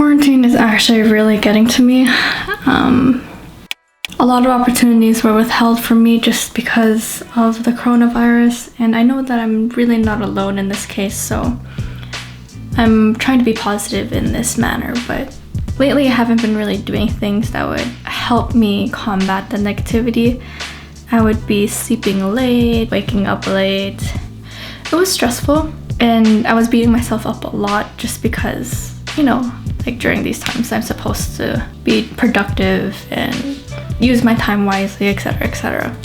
Quarantine is actually really getting to me. A lot of opportunities were withheld from me just because of the coronavirus, and I know that I'm really not alone in this case, so I'm trying to be positive in this manner, but lately I haven't been really doing things that would help me combat the negativity. I would be sleeping late, waking up late. It was stressful, and I was beating myself up a lot just because, like during these times I'm supposed to be productive and use my time wisely, etc., etc.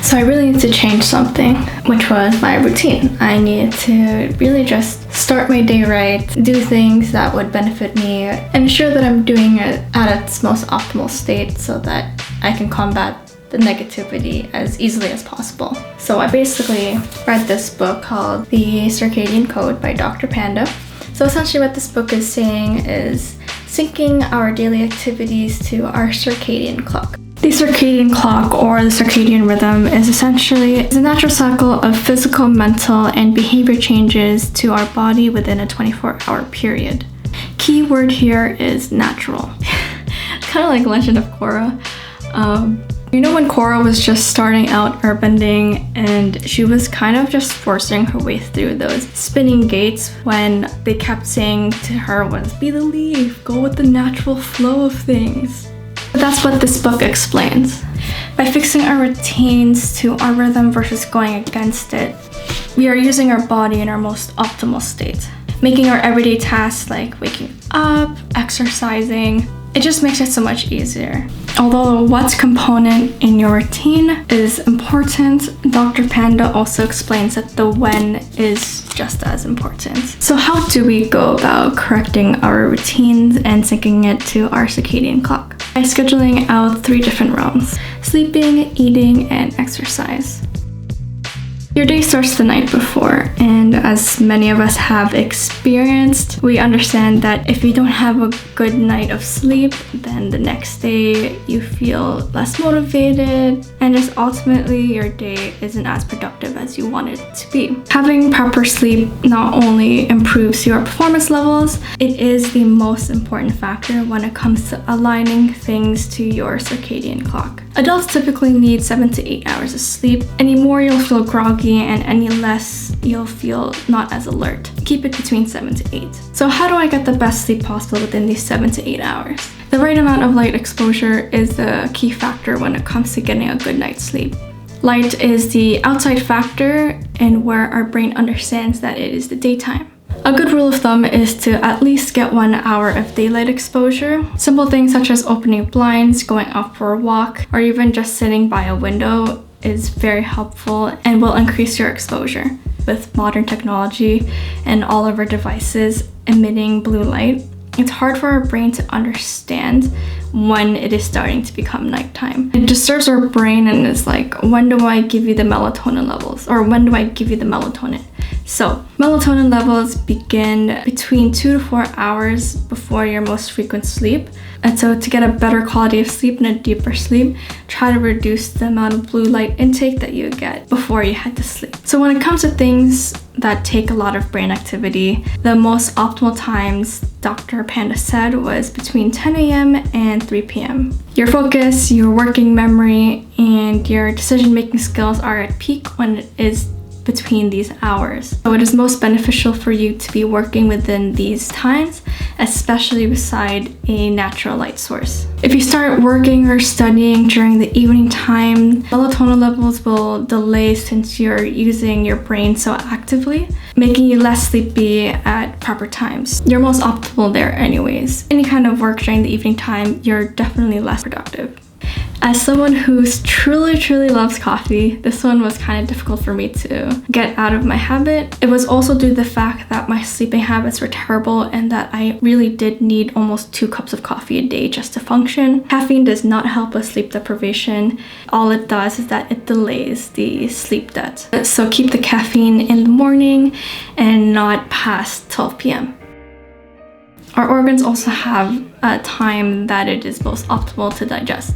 So I really needed to change something, which was my routine. I needed to really just start my day right, do things that would benefit me, and ensure that I'm doing it at its most optimal state so that I can combat the negativity as easily as possible. So I basically read this book called The Circadian Code by Dr. Panda. So essentially what this book is saying is syncing our daily activities to our circadian clock. The circadian clock, or the circadian rhythm, is essentially a natural cycle of physical, mental, and behavior changes to our body within a 24-hour period. Key word here is natural. Kind of like Legend of Korra. When Korra was just starting out airbending and she was kind of just forcing her way through those spinning gates when they kept saying to her was, be the leaf, go with the natural flow of things. But that's what this book explains. By fixing our routines to our rhythm versus going against it, we are using our body in our most optimal state. Making our everyday tasks like waking up, exercising, it just makes it so much easier. Although what's component in your routine is important, Dr. Panda also explains that the when is just as important. So how do we go about correcting our routines and syncing it to our circadian clock? By scheduling out 3 different realms: sleeping, eating, and exercise. Your day starts the night before, and as many of us have experienced, we understand that if you don't have a good night of sleep, then the next day you feel less motivated, and just ultimately your day isn't as productive as you want it to be. Having proper sleep not only improves your performance levels, it is the most important factor when it comes to aligning things to your circadian clock. Adults typically need 7 to 8 hours of sleep. Any more you'll feel groggy, and any less you'll feel not as alert. Keep it between 7 to 8. So how do I get the best sleep possible within these 7 to 8 hours? The right amount of light exposure is the key factor when it comes to getting a good night's sleep. Light is the outside factor and where our brain understands that it is the daytime. A good rule of thumb is to at least get 1 hour of daylight exposure. Simple things such as opening blinds, going out for a walk, or even just sitting by a window is very helpful and will increase your exposure. With modern technology and all of our devices emitting blue light, it's hard for our brain to understand when it is starting to become nighttime. It disturbs our brain and is like, when do I give you the melatonin levels? Or when do I give you the melatonin? So, melatonin levels begin between 2 to 4 hours before your most frequent sleep. And so to get a better quality of sleep and a deeper sleep, try to reduce the amount of blue light intake that you get before you head to sleep. So when it comes to things that take a lot of brain activity, the most optimal times Dr. Panda said was between 10 a.m. and 3 p.m. Your focus, your working memory, and your decision-making skills are at peak when it is between these hours. So it is most beneficial for you to be working within these times, especially beside a natural light source. If you start working or studying during the evening time, melatonin levels will delay since you're using your brain so actively, making you less sleepy at proper times. You're most optimal there anyways. Any kind of work during the evening time, you're definitely less productive. As someone who truly loves coffee, this one was kind of difficult for me to get out of my habit. It was also due to the fact that my sleeping habits were terrible and that I really did need almost 2 cups of coffee a day just to function. Caffeine does not help with sleep deprivation. All it does is that it delays the sleep debt. So keep the caffeine in the morning and not past 12 p.m. Our organs also have a time that it is most optimal to digest.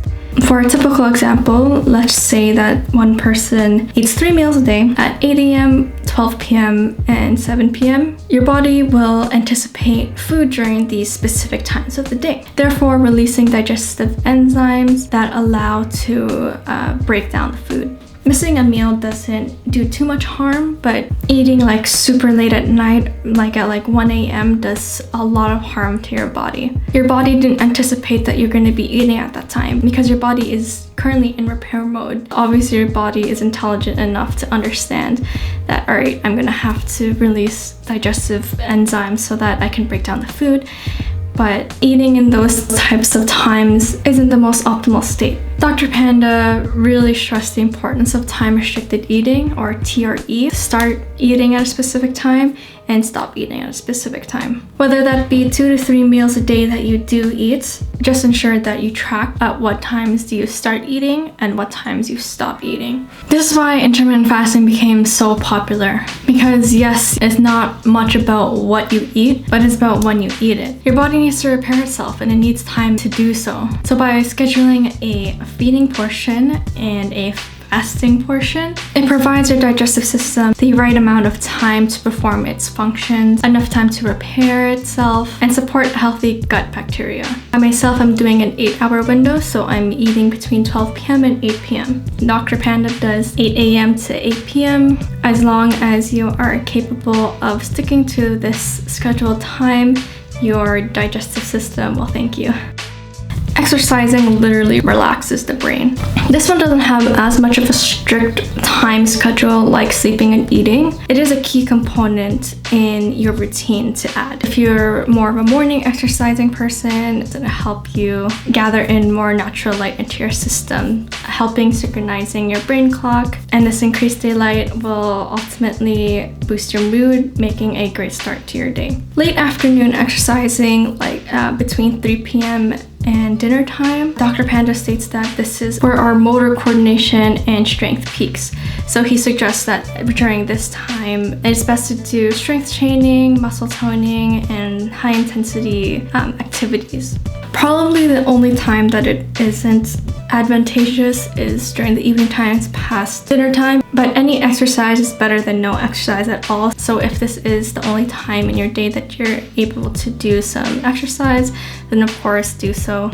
For a typical example, let's say that one person eats 3 meals a day at 8 a.m., 12 p.m., and 7 p.m. Your body will anticipate food during these specific times of the day, therefore releasing digestive enzymes that allow to break down the food. Missing a meal doesn't do too much harm, but eating like super late at night, like at like 1 a.m. does a lot of harm to your body. Your body didn't anticipate that you're going to be eating at that time because your body is currently in repair mode. Obviously, your body is intelligent enough to understand that, all right, I'm going to have to release digestive enzymes so that I can break down the food. But eating in those types of times isn't the most optimal state. Dr. Panda really stressed the importance of time-restricted eating, or TRE. Start eating at a specific time and stop eating at a specific time. Whether that be 2 to 3 meals a day that you do eat, just ensure that you track at what times do you start eating and what times you stop eating. This is why intermittent fasting became so popular. Because yes, it's not much about what you eat, but it's about when you eat it. Your body needs to repair itself and it needs time to do so. So by scheduling a feeding portion and a fasting portion, it provides your digestive system the right amount of time to perform its functions, enough time to repair itself, and support healthy gut bacteria. I myself am doing an 8-hour window, so I'm eating between 12 p.m. and 8 p.m. Dr. Panda does 8 a.m. to 8 p.m. As long as you are capable of sticking to this scheduled time, your digestive system will thank you. Exercising literally relaxes the brain. This one doesn't have as much of a strict time schedule like sleeping and eating. It is a key component in your routine to add. If you're more of a morning exercising person, it's gonna help you gather in more natural light into your system, helping synchronizing your brain clock. And this increased daylight will ultimately boost your mood, making a great start to your day. Late afternoon exercising, like between 3 p.m. and dinner time, Dr. Panda states that this is where our motor coordination and strength peaks. So he suggests that during this time, it's best to do strength training, muscle toning, and high intensity activities. Probably the only time that it isn't advantageous is during the evening times past dinner time, but any exercise is better than no exercise at all. So if this is the only time in your day that you're able to do some exercise, then of course do so.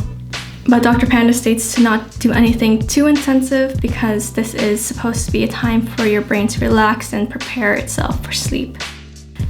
But Dr. Panda states to not do anything too intensive because this is supposed to be a time for your brain to relax and prepare itself for sleep.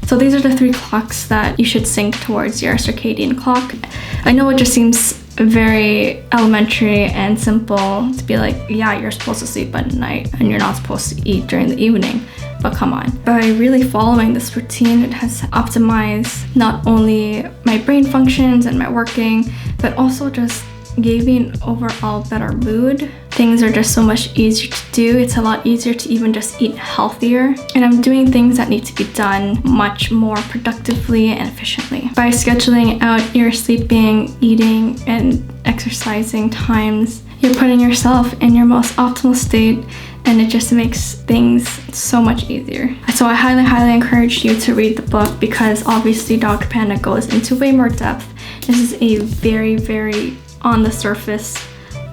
So these are the 3 clocks that you should sync towards your circadian clock. I know it just seems very elementary and simple to be like, yeah, you're supposed to sleep at night and you're not supposed to eat during the evening, but come on. By really following this routine, it has optimized not only my brain functions and my working, but also just gave me an overall better mood. Things are just so much easier to do. It's a lot easier to even just eat healthier. And I'm doing things that need to be done much more productively and efficiently. By scheduling out your sleeping, eating, and exercising times, you're putting yourself in your most optimal state, and it just makes things so much easier. So I highly encourage you to read the book because obviously Dr. Panda goes into way more depth. This is a very on the surface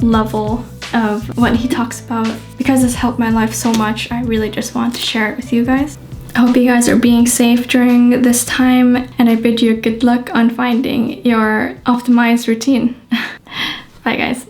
level of what he talks about. Because this helped my life so much, I really just want to share it with you guys. I hope you guys are being safe during this time, and I bid you good luck on finding your optimized routine. Bye guys.